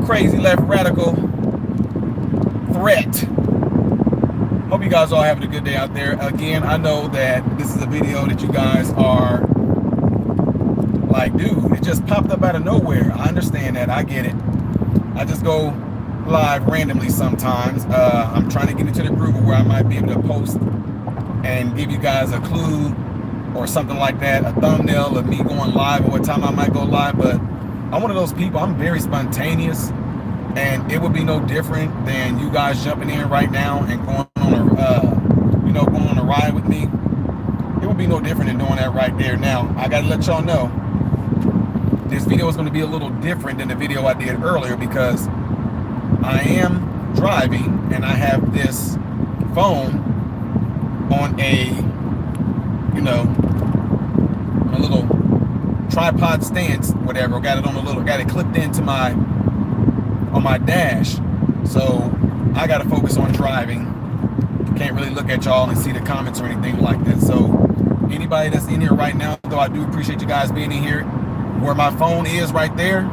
crazy left radical threat. Hope you guys all having a good day out there. Again, I know that this is a video that you guys are like, dude, it just popped up out of nowhere. I understand that. I get it. I just go live randomly sometimes. I'm trying to get into the groove where I might be able to post and give you guys a clue or something like that, a thumbnail of me going live or what time I might go live. But I'm one of those people, I'm very spontaneous, and it would be no different than you guys jumping in right now and going on a going on a ride with me. It would be no different than doing that right there. Now I gotta let y'all know this video is going to be a little different than the video I did earlier, because I am driving and I have this phone on a a little tripod stance, whatever. Got it clipped into on my dash, so I got to focus on driving. Can't really look at y'all and see the comments or anything like that. So anybody that's in here right now, though, I do appreciate you guys being in here. Where my phone is right there,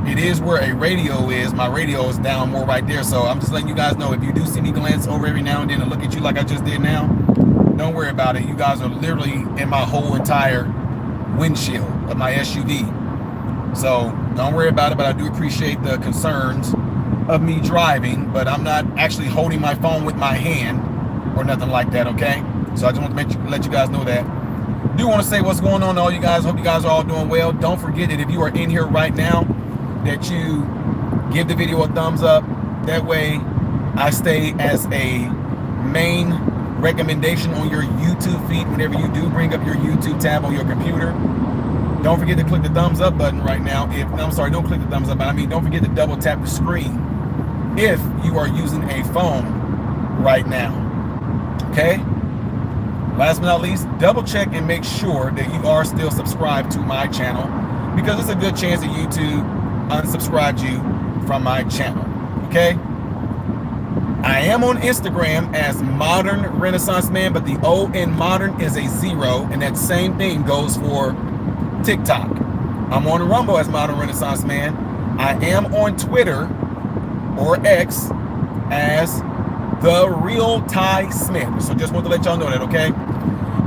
it is where a radio is. My radio is down more right there. So I'm just letting you guys know, if you do see me glance over every now and then and look at you like I just did now, don't worry about it. You guys are literally in my whole entire windshield of my SUV. So don't worry about it, but I do appreciate the concerns of me driving, but I'm not actually holding my phone with my hand or nothing like that, okay? So I just want to let you guys know that. Do want to say what's going on to all you guys. Hope you guys are all doing well. Don't forget that if you are in here right now, that you give the video a thumbs up. That way I stay as a main recommendation on your YouTube feed whenever you do bring up your YouTube tab on your computer. Don't forget to click the thumbs up button right now. Don't click the thumbs up button. I mean, don't forget to double tap the screen if you are using a phone right now. Okay? Last but not least, double check and make sure that you are still subscribed to my channel, because it's a good chance that YouTube unsubscribed you from my channel. Okay? I am on Instagram as Modern Renaissance Man, but the O in modern is a 0, and that same thing goes for TikTok. I'm on Rumble as Modern Renaissance Man. I am on Twitter or X as The Real Ty Smith. So just want to let y'all know that, okay?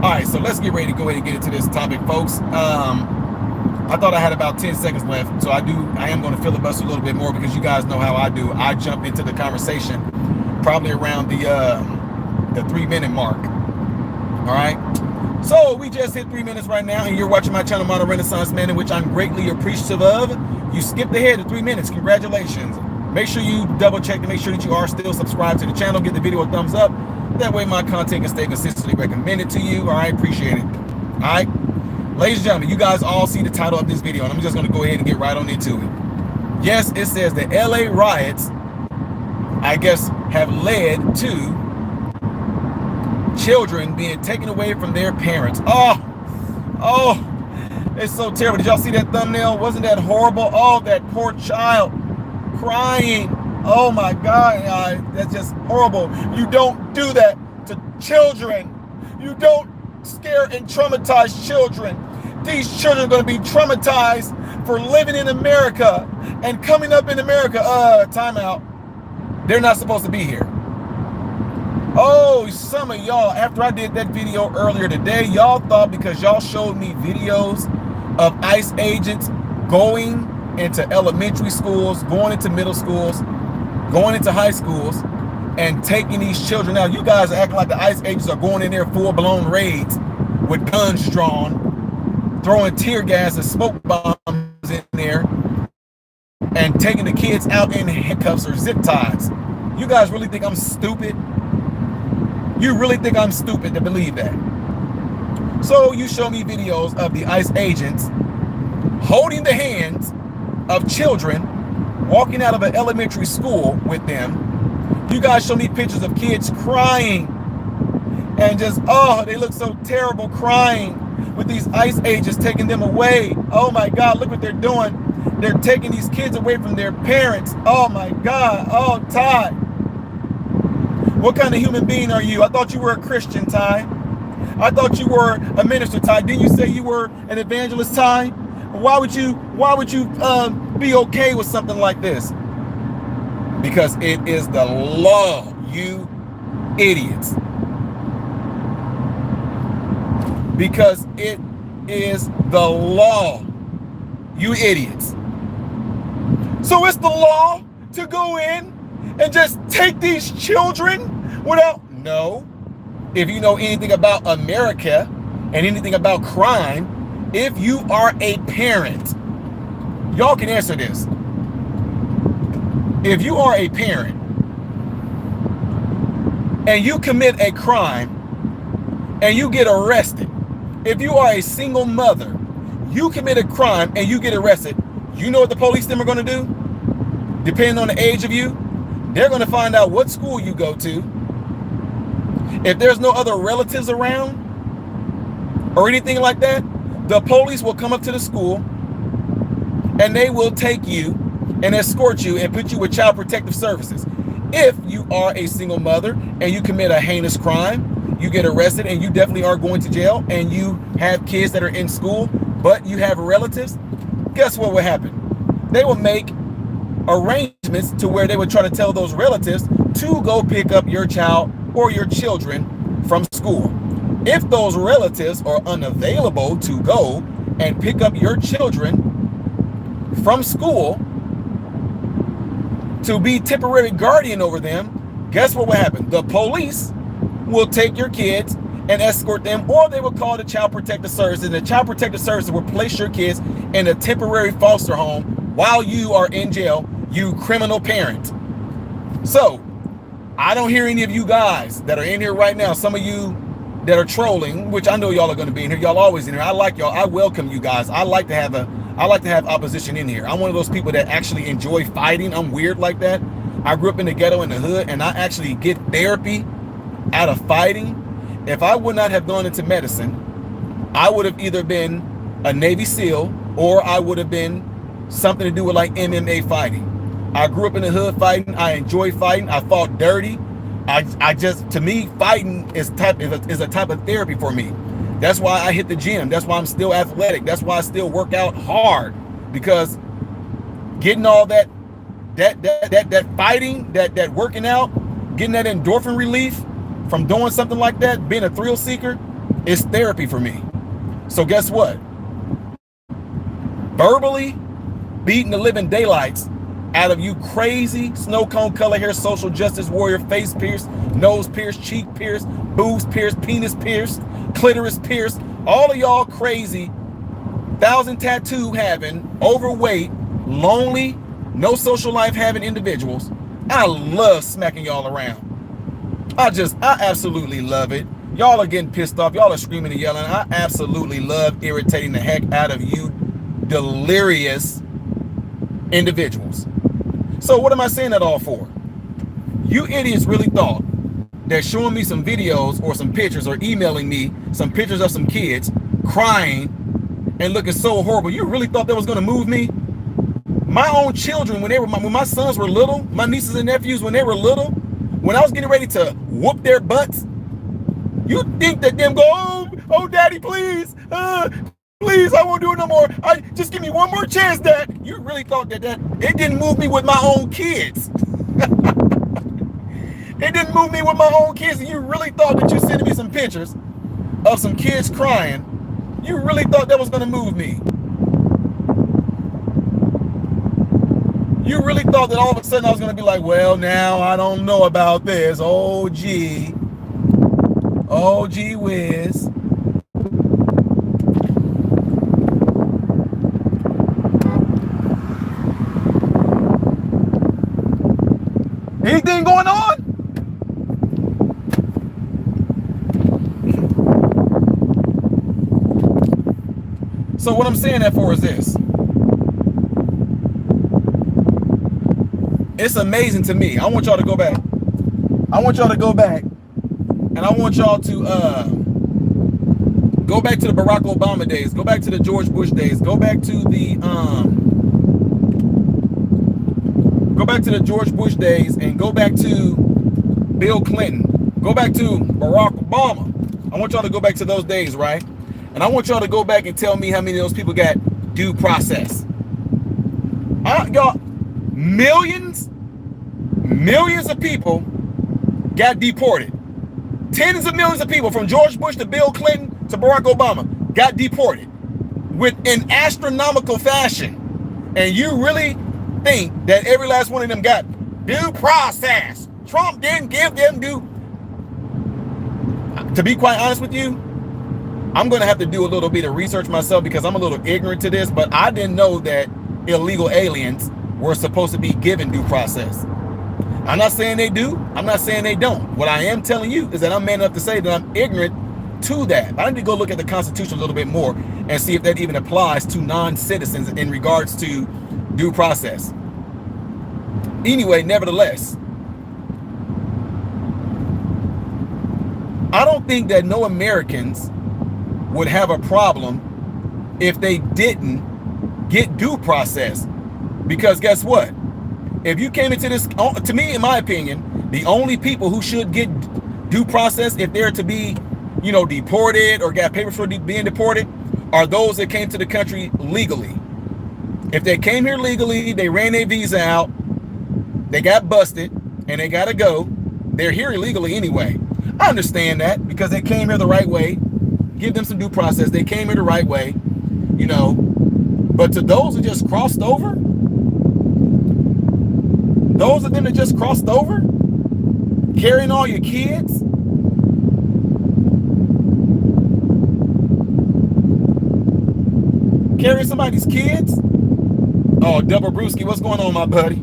All right, so let's get ready to go ahead and get into this topic, folks. I thought I had about 10 seconds left, so I am going to filibuster a little bit more, because you guys know how I do. I jump into the conversation probably around the 3-minute mark. All right, so we just hit 3 minutes right now, and you're watching my channel, Modern Renaissance Man, in which I'm greatly appreciative of. You skipped ahead to 3 minutes. Congratulations. Make sure you double check to make sure that you are still subscribed to the channel. Give the video a thumbs up. That way my content can stay consistently recommended to you. All right, appreciate it. All right, ladies and gentlemen, you guys all see the title of this video, and I'm just going to go ahead and get right on into it. Yes, it says the L.A. riots, I guess, have led to children being taken away from their parents. Oh, it's so terrible. Did y'all see that thumbnail? Wasn't that horrible? Oh, that poor child crying. Oh my God, that's just horrible. You don't do that to children. You don't scare and traumatize children. These children are going to be traumatized for living in America and coming up in America. Time out. They're not supposed to be here. Oh, some of y'all, after I did that video earlier today, y'all thought because y'all showed me videos of ICE agents going into elementary schools, going into middle schools, going into high schools, and taking these children out. You guys are acting like the ICE agents are going in there full-blown raids with guns drawn, throwing tear gas and smoke bombs in there, and taking the kids out in handcuffs or zip ties. You guys really think I'm stupid? You really think I'm stupid to believe that? So you show me videos of the ICE agents holding the hands of children, walking out of an elementary school with them. You guys show me pictures of kids crying and just, oh, they look so terrible crying with these ICE agents taking them away. Oh my God, look what they're doing. They're taking these kids away from their parents. Oh my God. Oh, Ty. What kind of human being are you? I thought you were a Christian, Ty. I thought you were a minister, Ty. Didn't you say you were an evangelist, Ty? Why would you be okay with something like this? Because it is the law, you idiots. Because it is the law, you idiots. So it's the law to go in and just take these children without, no. If you know anything about America and anything about crime, if you are a parent, y'all can answer this. If you are a parent and you commit a crime and you get arrested, if you are a single mother, you commit a crime and you get arrested, you know what the police them are going to do? Depending on the age of you, they're going to find out what school you go to. If there's no other relatives around or anything like that, the police will come up to the school and they will take you and escort you and put you with Child Protective Services. If you are a single mother and you commit a heinous crime, you get arrested and you definitely are going to jail, and you have kids that are in school, but you have relatives, guess what will happen? They will make arrangements to where they would try to tell those relatives to go pick up your child or your children from school. If those relatives are unavailable to go and pick up your children from school to be temporary guardian over them, guess what will happen? The police will take your kids and escort them, or they will call the Child Protective Services, and the Child Protective Services will place your kids in a temporary foster home while you are in jail, you criminal parent. So I don't hear any of you guys that are in here right now, some of you that are trolling, which I know y'all are going to be in here. Y'all always in here. I like y'all. I welcome you guys. I like to have opposition in here. I'm one of those people that actually enjoy fighting. I'm weird like that. I grew up in the ghetto in the hood, and I actually get therapy out of fighting. If I would not have gone into medicine, I would have either been a Navy SEAL or I would have been something to do with like MMA fighting. I grew up in the hood fighting. I enjoy fighting. I fought dirty. I just, to me, fighting is a type of therapy for me. That's why I hit the gym. That's why I'm still athletic. That's why I still work out hard, because getting all that fighting, that working out, getting that endorphin relief from doing something like that, being a thrill seeker, is therapy for me. So guess what? Verbally beating the living daylights out of you crazy snow cone color hair social justice warrior, face pierced, nose pierced, cheek pierced, boobs pierced, penis pierced, clitoris pierced, all of y'all crazy 1,000 tattoo having, overweight, lonely, no social life having individuals. I love smacking y'all around. I absolutely love it. Y'all are getting pissed off. Y'all are screaming and yelling. I absolutely love irritating the heck out of you delirious individuals. So what am I saying that all for? You idiots really thought that showing me some videos or some pictures or emailing me some pictures of some kids crying and looking so horrible, you really thought that was going to move me? My own children, when my sons were little, my nieces and nephews, when they were little, when I was getting ready to whoop their butts, you think that them go, oh daddy, please, please, I won't do it no more. Just give me one more chance, Dad. You really thought that it didn't move me with my own kids. It didn't move me with my own kids. And you really thought that you sending me some pictures of some kids crying. You really thought that was going to move me. You really thought that all of a sudden I was going to be like, well, now I don't know about this. Oh, gee whiz. Anything going on? So what I'm saying that for is this. It's amazing to me. I want y'all to go back. And I want y'all to go back to the Barack Obama days. Go back to the George Bush days. Go back to the George Bush days, and go back to Bill Clinton. Go back to Barack Obama. I want y'all to go back to those days, right? And I want y'all to go back and tell me how many of those people got due process. Y'all, millions millions of people got deported. Tens of millions of people, from George Bush to Bill Clinton to Barack Obama, got deported with an astronomical fashion. And you really think that every last one of them got due process? Trump didn't give them due. To be quite honest with you, I'm going to have to do a little bit of research myself because I'm a little ignorant to this, but I didn't know that illegal aliens were supposed to be given due process. I'm not saying they do. I'm not saying they don't. What I am telling you is that I'm man enough to say that I'm ignorant to that. I need to go look at the Constitution a little bit more and see if that even applies to non-citizens in regards to due process. Anyway, nevertheless, I don't think that no Americans would have a problem if they didn't get due process. Because guess what? If you came into this, to me, in my opinion, the only people who should get due process if they're to be, you know, deported or got papers for being deported are those that came to the country legally. If they came here legally, they ran their visa out, they got busted, and they got to go, they're here illegally anyway. I understand that because they came here the right way. Give them some due process. They came here the right way, you know. But to those who just crossed over, those of them that just crossed over, carrying all your kids, carrying somebody's kids. Oh, Double Brewski, what's going on, my buddy?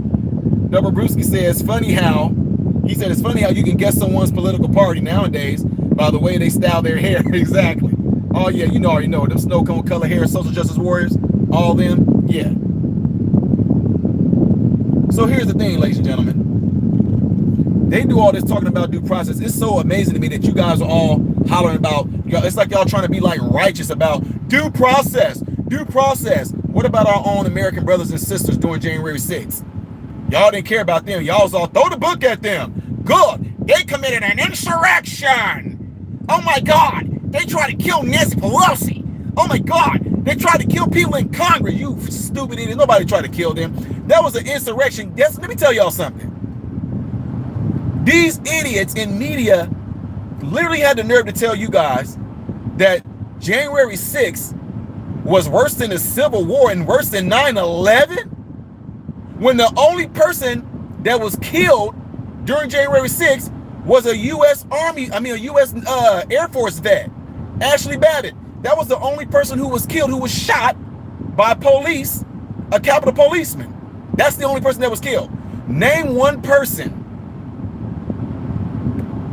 Double Brewski says, he said, it's funny how you can guess someone's political party nowadays by the way they style their hair. Exactly. Oh, yeah, you already know. Them snow cone color hair, social justice warriors, all them, yeah. So here's the thing, ladies and gentlemen. They do all this talking about due process. It's so amazing to me that you guys are all hollering about, it's like y'all trying to be like righteous about due process, due process. What about our own American brothers and sisters during January 6th? Y'all didn't care about them. Y'all was all throw the book at them. Good. They committed an insurrection. Oh my God. They tried to kill Nancy Pelosi. Oh my God. They tried to kill people in Congress. You stupid idiot. Nobody tried to kill them. That was an insurrection. Yes, let me tell y'all something. These idiots in media literally had the nerve to tell you guys that January 6th was worse than the Civil War and worse than 9/11, when the only person that was killed during January 6th was a U.S. Air Force vet, Ashley Babbitt. That was the only person who was killed, who was shot by police, a Capitol policeman. That's the only person that was killed. Name one person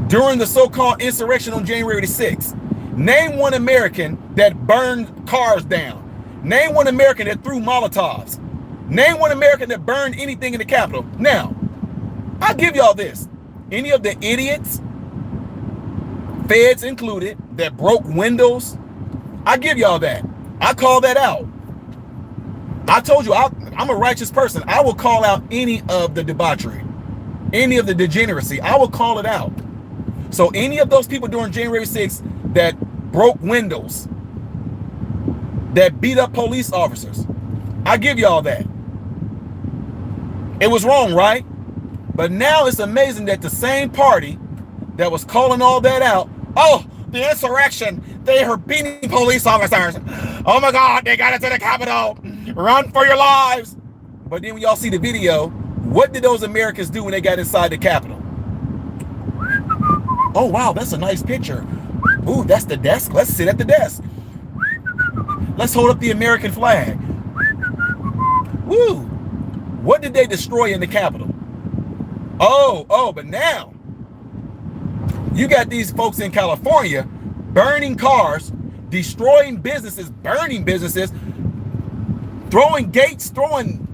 during the so-called insurrection on January 6th. Name one American that burned cars down. Name one American that threw Molotovs. Name one American that burned anything in the Capitol. Now, I'll give y'all this. Any of the idiots, feds included, that broke windows, I give y'all that. I call that out. I told you, I'm a righteous person. I will call out any of the debauchery, any of the degeneracy. I will call it out. So any of those people during January 6th that broke windows, that beat up police officers, I give y'all that. It was wrong, right? But now it's amazing that the same party that was calling all that out, oh, the insurrection, they are beating police officers. Oh my God, they got into the Capitol. Run for your lives. But then when y'all see the video, what did those Americans do when they got inside the Capitol? Oh, wow, that's a nice picture. Ooh, that's the desk. Let's sit at the desk. Let's hold up the American flag. Woo. What did they destroy in the Capitol? Oh, but now you got these folks in California burning cars, destroying businesses, burning businesses, throwing gates, throwing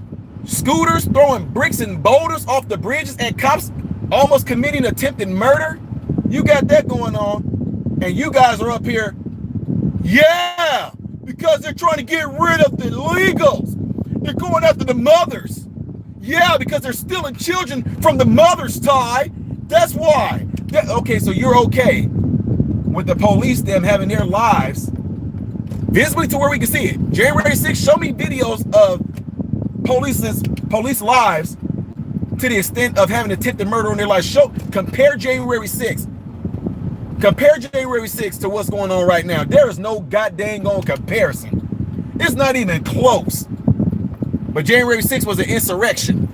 scooters, throwing bricks and boulders off the bridges, and cops almost committing attempted murder. You got that going on, and you guys are up here, yeah, because they're trying to get rid of the illegals. They're going after the mothers. Yeah, because they're stealing children from the mother's tie. That's why. Okay, so you're okay with the police, them having their lives visibly to where we can see it. January 6th, show me videos of police lives to the extent of having attempted murder on their life. Compare January 6th. Compare January 6th to what's going on right now. There is no goddamn comparison. It's not even close. But January 6th was an insurrection.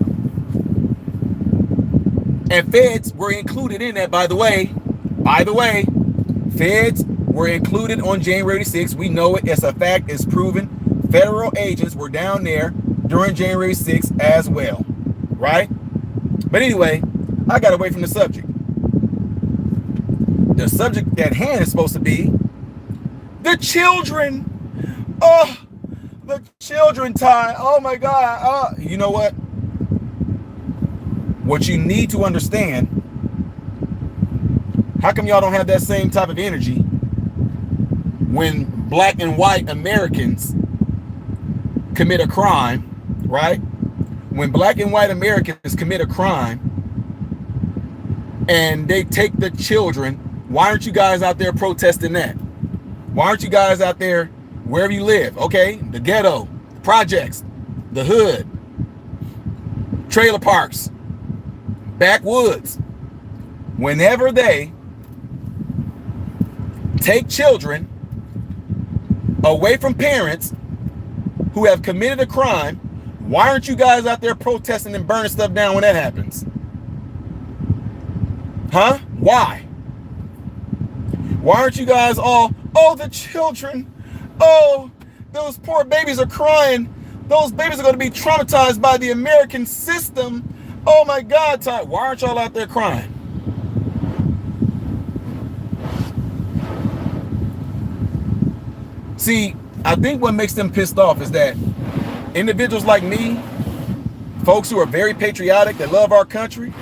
And feds were included in that, by the way. By the way, feds were included on January 6th. We know it. It's a fact. It's proven. Federal agents were down there during January 6th as well. Right? But anyway, I got away from the subject. The subject at hand is supposed to be the children. Oh, the children time. Oh my God. Oh, you know what? What you need to understand, how come y'all don't have that same type of energy when black and white Americans commit a crime, right? When black and white Americans commit a crime and they take the children, why aren't you guys out there protesting that? Why aren't you guys out there wherever you live? Okay, the ghetto, the projects, the hood, trailer parks, backwoods. Whenever they take children away from parents who have committed a crime, why aren't you guys out there protesting and burning stuff down when that happens? Huh? Why? Why aren't you guys all, oh, the children, oh, those poor babies are crying. Those babies are going to be traumatized by the American system. Oh my God, Ty, why aren't y'all out there crying? See, I think what makes them pissed off is that individuals like me, folks who are very patriotic, that love our country,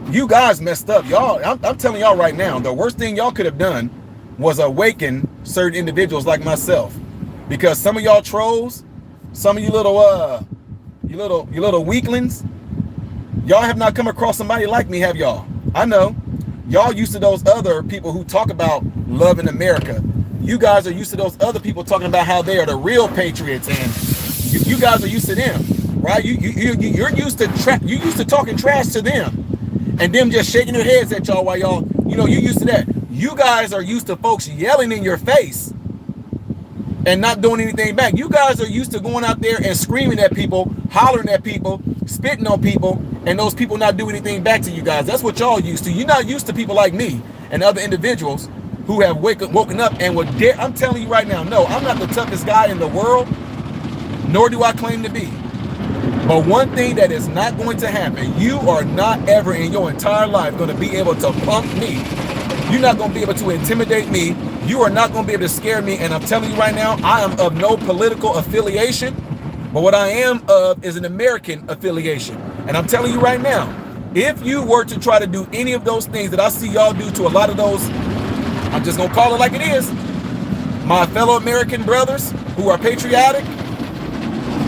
you guys messed up. Y'all, I'm telling y'all right now, the worst thing y'all could have done was awaken certain individuals like myself. Because some of y'all trolls, some of you little weaklings, y'all have not come across somebody like me, have y'all? I know. Y'all used to those other people who talk about loving America. You guys are used to those other people talking about how they are the real patriots, and you guys are used to them, right? You're used to talking trash to them, and them just shaking their heads at y'all while y'all, you're used to that. You guys are used to folks yelling in your face and not doing anything back. You guys are used to going out there and screaming at people, hollering at people, spitting on people, and those people not do anything back to you guys. That's what y'all used to. You're not used to people like me and other individuals who have woken up and would dare. I'm telling you right now, no, I'm not the toughest guy in the world, nor do I claim to be. But one thing that is not going to happen, you are not ever in your entire life going to be able to punk me. You're not going to be able to intimidate me. You are not going to be able to scare me. And I'm telling you right now, I am of no political affiliation, but what I am of is an American affiliation. And I'm telling you right now, if you were to try to do any of those things that I see y'all do to a lot of those, I'm just gonna call it like it is, my fellow American brothers who are patriotic,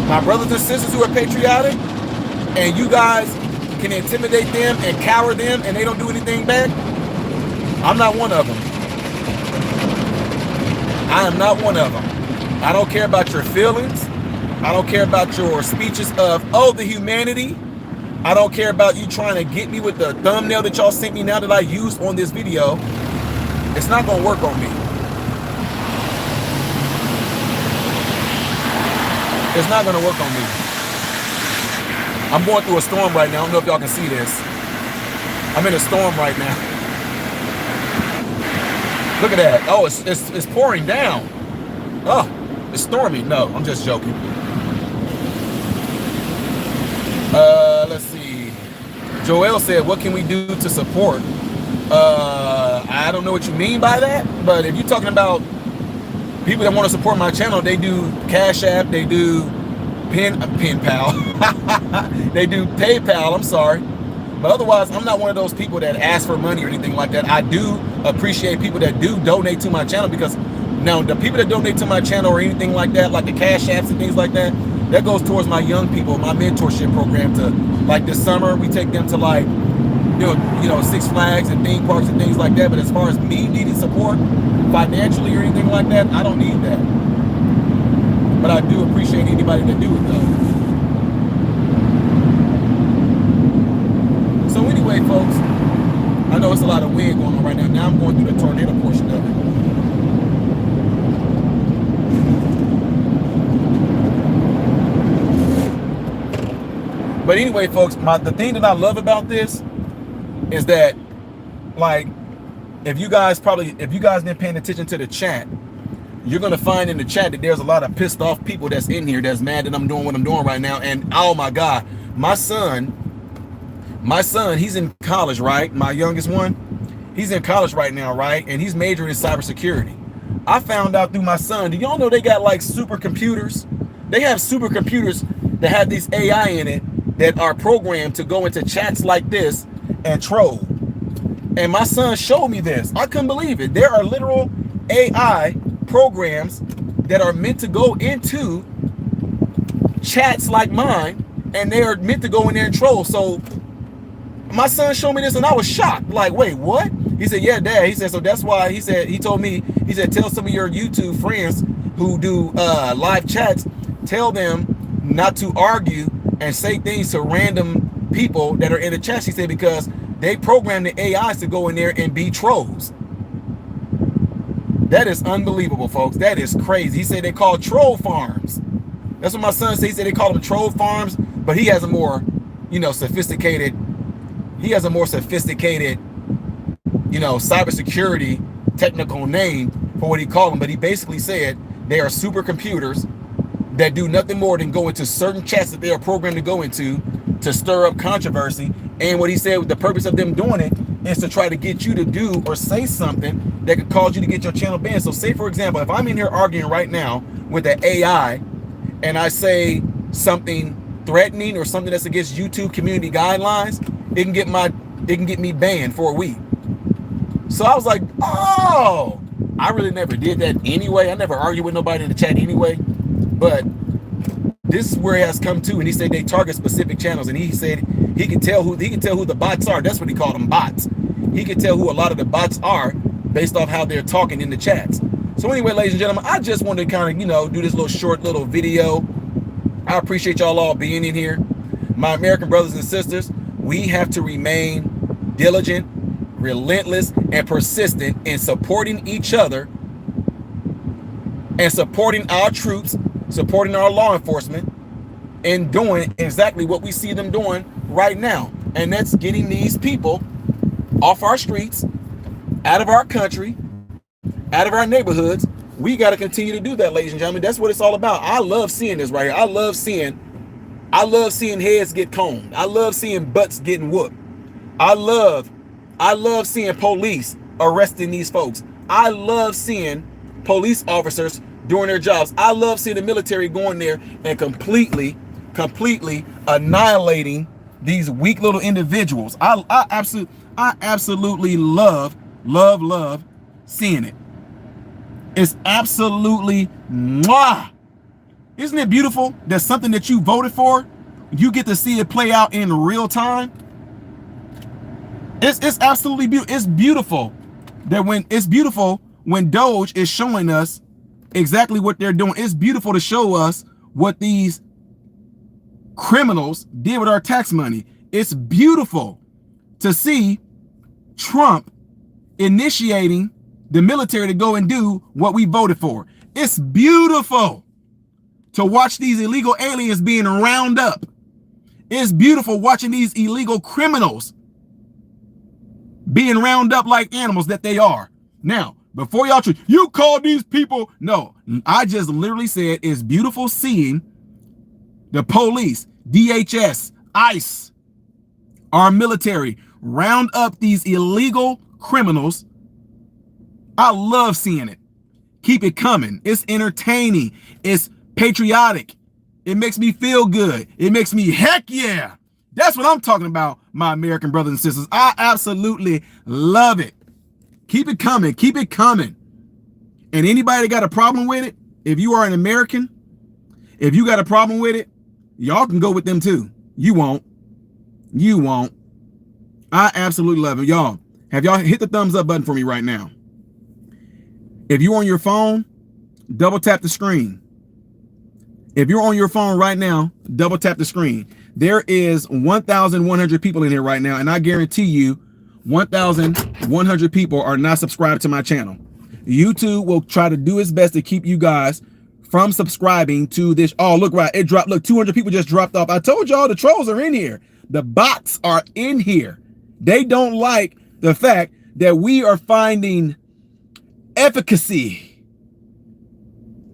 my brothers and sisters who are patriotic, and you guys can intimidate them and cower them and they don't do anything back, I'm not one of them. I am not one of them. I don't care about your feelings. I don't care about your speeches of, oh, the humanity. I don't care about you trying to get me with the thumbnail that y'all sent me now that I used on this video. It's not going to work on me. It's not going to work on me. I'm going through a storm right now. I don't know if y'all can see this. I'm in a storm right now. Look at that. Oh, it's pouring down. Oh, it's stormy. No, I'm just joking. Let's see. Joel said, what can we do to support? I don't know what you mean by that, but if you're talking about people that want to support my channel, they do Cash App, they do PayPal, they do PayPal, I'm sorry. But otherwise, I'm not one of those people that ask for money or anything like that. I do appreciate people that do donate to my channel, because now the people that donate to my channel or anything like that, like the Cash Apps and things like that, that goes towards my young people, my mentorship program. To like this summer, we take them to like, Six Flags and theme parks and things like that. But as far as me needing support financially or anything like that, I don't need that. But I do appreciate anybody that do it though. folks. I know it's a lot of wind going on right now. Now I'm going through the tornado portion of it. But anyway, folks, the thing that I love about this is that, like, if you guys been paying attention to the chat, you're gonna find in the chat that there's a lot of pissed off people that's in here that's mad that I'm doing what I'm doing right now. And oh my God, my son, he's in college, right? My youngest one, he's in college right now, right? And he's majoring in cybersecurity. I found out through my son, do y'all know they got like supercomputers? They have supercomputers that have these AI in it that are programmed to go into chats like this and troll. And my son showed me this. I couldn't believe it. There are literal AI programs that are meant to go into chats like mine, and they are meant to go in there and troll. So my son showed me this and I was shocked. Like, wait, what? He said, yeah, Dad. He said, so that's why, he told me, tell some of your YouTube friends who do live chats, tell them not to argue and say things to random people that are in the chat. He said, because they program the AIs to go in there and be trolls. That is unbelievable, folks. That is crazy. He said they call troll farms. That's what my son said. He said they call them troll farms, but he has a more, sophisticated, cybersecurity technical name for what he called them. But he basically said they are supercomputers that do nothing more than go into certain chats that they are programmed to go into to stir up controversy. And what he said, the purpose of them doing it is to try to get you to do or say something that could cause you to get your channel banned. So say, for example, if I'm in here arguing right now with the AI and I say something threatening or something that's against YouTube community guidelines, it can get me banned for a week. So I was like, oh, I really never did that anyway. I never argued with nobody in the chat anyway. But this is where it has come to, and he said they target specific channels, and he said he can tell who the bots are. That's what he called them, bots. He can tell who a lot of the bots are based off how they're talking in the chats. So anyway, ladies and gentlemen, I just wanted to kind of, do this little short little video. I appreciate y'all all being in here. My American brothers and sisters, we have to remain diligent, relentless, and persistent in supporting each other and supporting our troops, supporting our law enforcement, and doing exactly what we see them doing right now. And that's getting these people off our streets, out of our country, out of our neighborhoods. We got to continue to do that, ladies and gentlemen. That's what it's all about. I love seeing this right here. I love seeing heads get combed. I love seeing butts getting whooped. I love seeing police arresting these folks. I love seeing police officers doing their jobs. I love seeing the military going there and completely annihilating these weak little individuals. I absolutely love seeing it. It's absolutely mwah. Isn't it beautiful that something that you voted for, you get to see it play out in real time? It's absolutely beautiful. It's beautiful when Doge is showing us exactly what they're doing. It's beautiful to show us what these criminals did with our tax money. It's beautiful to see Trump initiating the military to go and do what we voted for. It's beautiful to watch these illegal aliens being rounded up. It's beautiful watching these illegal criminals being rounded up like animals that they are. Now, before y'all, you call these people, no, I just literally said it's beautiful seeing the police, DHS, ICE, our military round up these illegal criminals. I love seeing it. Keep it coming. It's entertaining. It's patriotic. It makes me feel good. It makes me heck yeah. That's what I'm talking about, my American brothers and sisters. I absolutely love it. Keep it coming. Keep it coming. And anybody that got a problem with it, if you are an American, if you got a problem with it, y'all can go with them too. You won't. You won't. I absolutely love it. Y'all, have y'all hit the thumbs up button for me right now? If you're on your phone, double tap the screen. If you're on your phone right now, double tap the screen. There is 1,100 people in here right now, and I guarantee you 1,100 people are not subscribed to my channel. YouTube will try to do its best to keep you guys from subscribing to this. Oh, look, right, it dropped. Look, 200 people just dropped off. I told y'all the trolls are in here. The bots are in here. They don't like the fact that we are finding efficacy.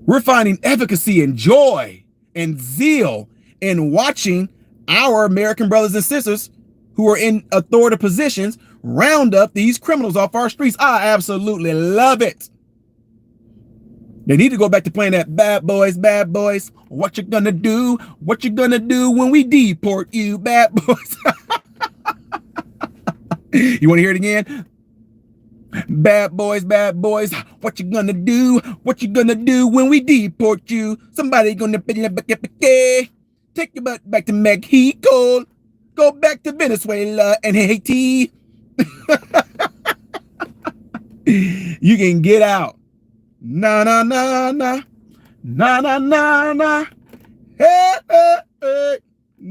We're finding efficacy and joy and zeal in watching our American brothers and sisters who are in authoritative positions round up these criminals off our streets. I absolutely love it. They need to go back to playing that bad boys, what you gonna do? What you gonna do when we deport you, bad boys? You want to hear it again? Bad boys, what you gonna do? What you gonna do when we deport you? Somebody gonna take your butt back to Mexico. Go back to Venezuela and Haiti. You can get out. Na na na na. Na na na na. Hey, hey, hey.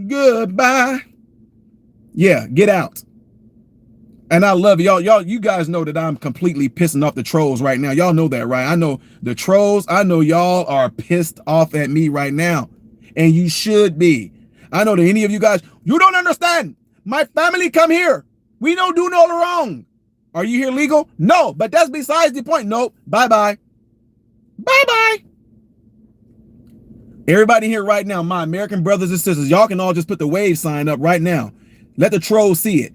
Goodbye. Yeah, get out. And I love y'all. You guys know that I'm completely pissing off the trolls right now. Y'all know that, right? I know the trolls. I know y'all are pissed off at me right now. And you should be. I know that any of you guys, you don't understand. My family come here. We don't do no wrong. Are you here legal? No, but that's besides the point. No, bye-bye. Bye-bye. Everybody here right now, my American brothers and sisters, y'all can all just put the wave sign up right now. Let the trolls see it.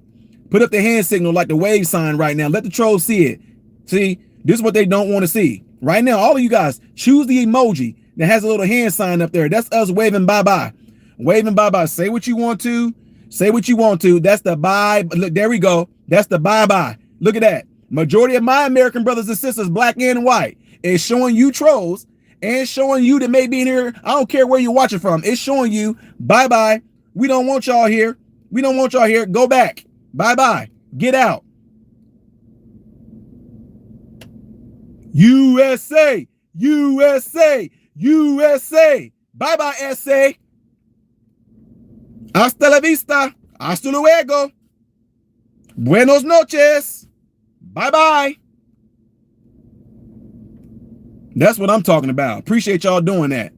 Put up the hand signal like the wave sign right now. Let the trolls see it. See, this is what they don't want to see. Right now, all of you guys, choose the emoji that has a little hand sign up there. That's us waving bye-bye. Waving bye-bye. Say what you want to. Say what you want to. That's the bye. Look, there we go. That's the bye-bye. Look at that. Majority of my American brothers and sisters, black and white, is showing you trolls and showing you that may be in here. I don't care where you're watching from. It's showing you bye-bye. We don't want y'all here. We don't want y'all here. Go back. Bye-bye. Get out. USA. USA. USA. Bye-bye, SA. Hasta la vista. Hasta luego. Buenos noches. Bye-bye. That's what I'm talking about. Appreciate y'all doing that.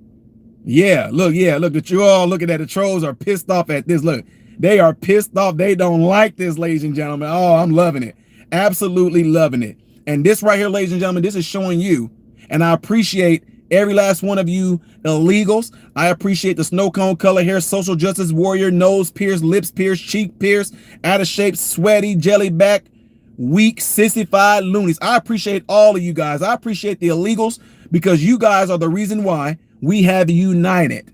Yeah, look that you all looking at the trolls are pissed off at this. Look, they are pissed off. They don't like this, ladies and gentlemen. Oh, I'm loving it. Absolutely loving it. And this right here, ladies and gentlemen, this is showing you, and I appreciate every last one of you illegals. I appreciate the snow cone color hair, social justice warrior, nose pierced, lips pierced, cheek pierced, out of shape, sweaty, jelly back, weak, sissified loonies. I appreciate all of you guys. I appreciate the illegals because you guys are the reason why we have united.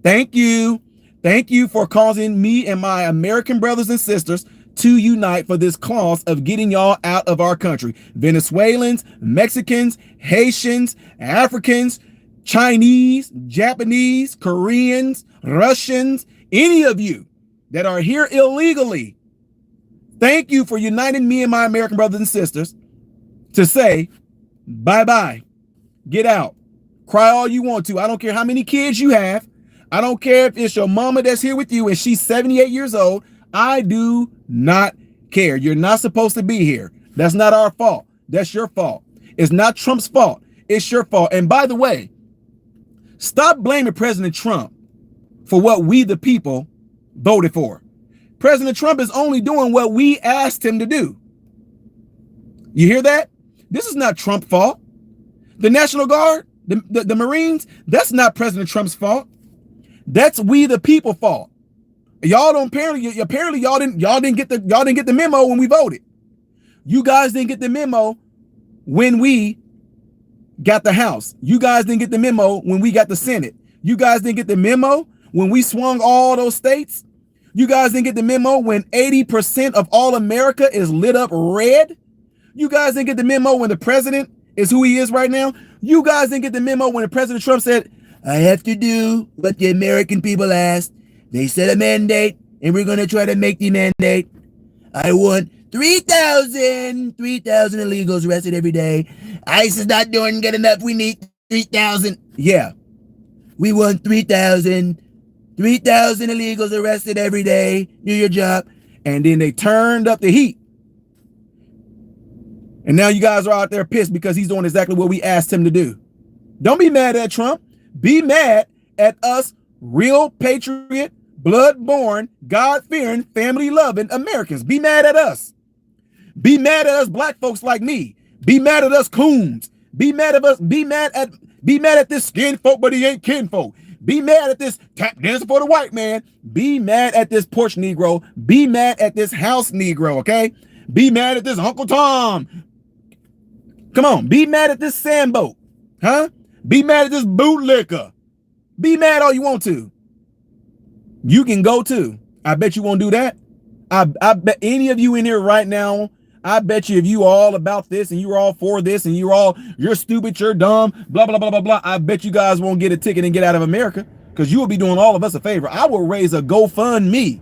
Thank you. Thank you for causing me and my American brothers and sisters to unite for this cause of getting y'all out of our country. Venezuelans, Mexicans, Haitians, Africans, Chinese, Japanese, Koreans, Russians, any of you that are here illegally, thank you for uniting me and my American brothers and sisters to say, bye-bye, get out, cry all you want to. I don't care how many kids you have. I don't care if it's your mama that's here with you and she's 78 years old. I do not care. You're not supposed to be here. That's not our fault. That's your fault. It's not Trump's fault. It's your fault. And by the way, stop blaming President Trump for what we, the people, voted for. President Trump is only doing what we asked him to do. You hear that? This is not Trump's fault. The National Guard, the Marines, that's not President Trump's fault. That's we, the people, fault. Y'all don't apparently y'all didn't get the memo when we voted. You guys didn't get the memo when we got the House. You guys didn't get the memo when we got the Senate. You guys didn't get the memo when we swung all those states. You guys didn't get the memo when 80% of all America is lit up red. You guys didn't get the memo when the president is who he is right now. You guys didn't get the memo when the President Trump said, I have to do what the American people asked. They set a mandate, and we're going to try to make the mandate. I want 3,000 illegals arrested every day. ICE is not doing good enough. We need 3,000. Yeah, we want 3,000 3,000 illegals arrested every day. Do your job. And then they turned up the heat. And now you guys are out there pissed because he's doing exactly what we asked him to do. Don't be mad at Trump. Be mad at us real patriot, blood-born, God-fearing, family-loving Americans. Be mad at us. Be mad at us black folks like me. Be mad at us coons. Be mad at us. Be mad at this skin folk, but he ain't kin folk. Be mad at this tap dancer for the white man. Be mad at this porch Negro. Be mad at this house Negro, okay? Be mad at this Uncle Tom. Come on, be mad at this Sambo, huh? Be mad at this bootlicker. Be mad all you want to. You can go too. I bet you won't do that. I bet any of you in here right now, I bet you if you all about this and you're all for this and you're stupid, you're dumb, blah, blah, blah, blah, blah. I bet you guys won't get a ticket and get out of America because you will be doing all of us a favor. I will raise a GoFundMe.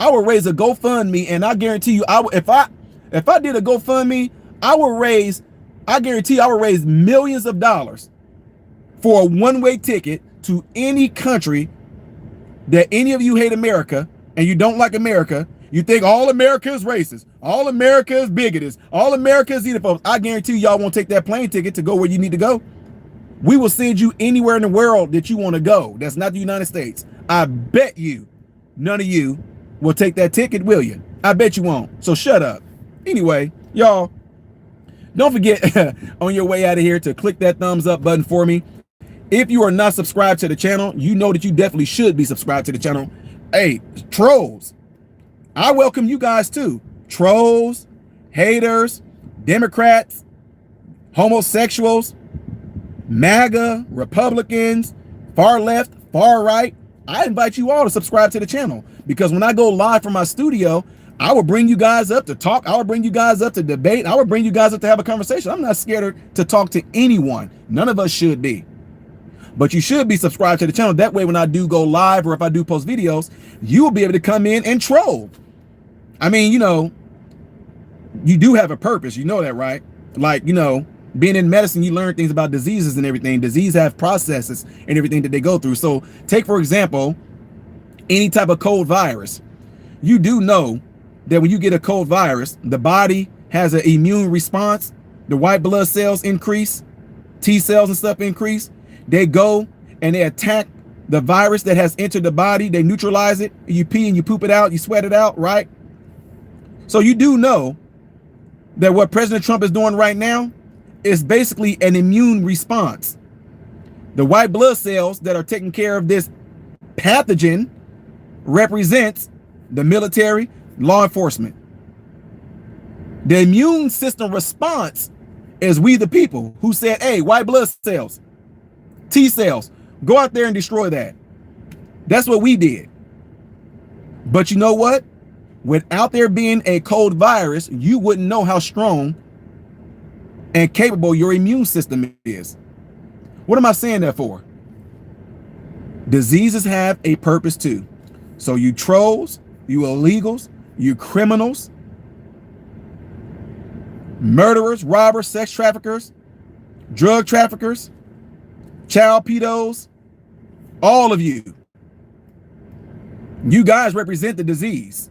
I will raise a GoFundMe, and I guarantee you, if I did a GoFundMe, I guarantee I will raise millions of dollars for a one-way ticket to any country that any of you hate America and you don't like America. You think all America is racist, all America is bigoted, all America is xenophobe. I guarantee y'all won't take that plane ticket to go where you need to go. We will send you anywhere in the world that you want to go. That's not the United States. I bet you none of you will take that ticket, will you? I bet you won't. So shut up. Anyway, y'all, don't forget on your way out of here to click that thumbs up button for me. If you are not subscribed to the channel, you know that you definitely should be subscribed to the channel. Hey, trolls, I welcome you guys too. Trolls, haters, Democrats, homosexuals, MAGA, Republicans, far left, far right. I invite you all to subscribe to the channel because when I go live from my studio, I will bring you guys up to talk. I will bring you guys up to debate. I will bring you guys up to have a conversation. I'm not scared to talk to anyone. None of us should be. But you should be subscribed to the channel. That way, when I do go live or if I do post videos, you will be able to come in and troll. I mean, you know, you do have a purpose. You know that, right? Like, you know, being in medicine, you learn things about diseases and everything. Disease have processes and everything that they go through. So take, for example, any type of cold virus. You do know that when you get a cold virus, the body has an immune response. The white blood cells increase, T cells and stuff increase. They go and they attack the virus that has entered the body. They neutralize it. You pee and you poop it out. You sweat it out, right? So you do know that what President Trump is doing right now is basically an immune response. The white blood cells that are taking care of this pathogen represents the military, law enforcement. The immune system response is we the people who said, hey, white blood cells, T cells, go out there and destroy that. That's what we did. But you know what? Without there being a cold virus, you wouldn't know how strong and capable your immune system is. What am I saying that for? Diseases have a purpose too. So you trolls, you illegals, you criminals, murderers, robbers, sex traffickers, drug traffickers, child pedos, all of you. You guys represent the disease.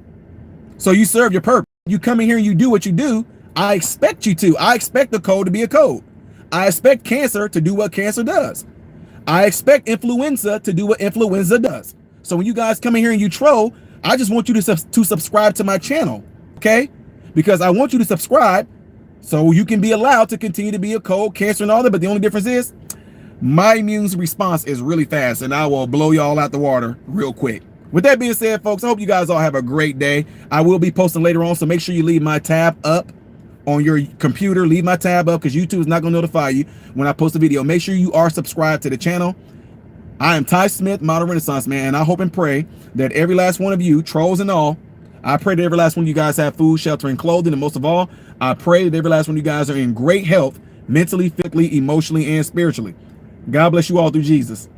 So you serve your purpose. You come in here and you do what you do. I expect you to. I expect the code to be a code. I expect cancer to do what cancer does. I expect influenza to do what influenza does. So when you guys come in here and you troll, I just want you to subscribe to my channel, okay? Because I want you to subscribe so you can be allowed to continue to be a cold, cancer, and all that. But the only difference is my immune response is really fast, and I will blow y'all out the water real quick. With that being said, folks, I hope you guys all have a great day. I will be posting later on, so make sure you leave my tab up on your computer. Leave my tab up because YouTube is not going to notify you when I post a video. Make sure you are subscribed to the channel. I am Ty Smith, Modern Renaissance Man, and I hope and pray that every last one of you, trolls and all, I pray that every last one of you guys have food, shelter, and clothing, and most of all, I pray that every last one of you guys are in great health, mentally, physically, emotionally, and spiritually. God bless you all through Jesus.